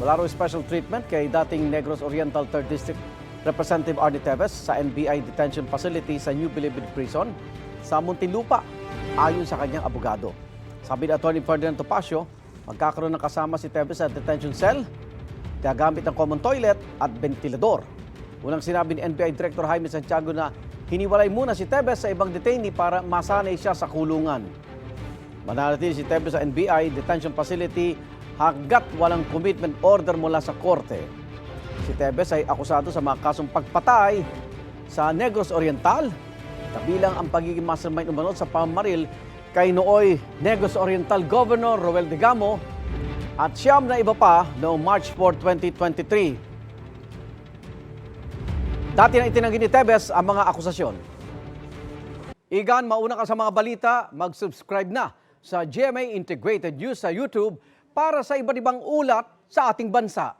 Wala raw special treatment kay dating Negros Oriental 3rd District Representative Arnie Teves sa NBI Detention Facility sa New Bilibid Prison sa Muntinlupa, ayon sa kanyang abogado. Sabi ni Atty. Ferdinand Topacio, magkakaroon ng kasama si Teves sa detention cell, gagamit ng common toilet at ventilador. Unang sinabi ni NBI Director Jaime Santiago na hiniwalay muna si Teves sa ibang detainee para masanay siya sa kulungan. Mananatili si Teves sa NBI Detention Facility hanggat walang commitment order mula sa korte. Si Teves ay akusado sa mga kasong pagpatay sa Negros Oriental, kabilang ang pagiging mastermind umano sa pamamaril kay nooy Negros Oriental Governor Roel Digamo at siyam na iba pa noong March 4, 2023. Dati na itinanggi ni Teves ang mga akusasyon. Igan, mauna ka sa mga balita, mag-subscribe na sa GMA Integrated News sa YouTube para sa iba't ibang ulat sa ating bansa.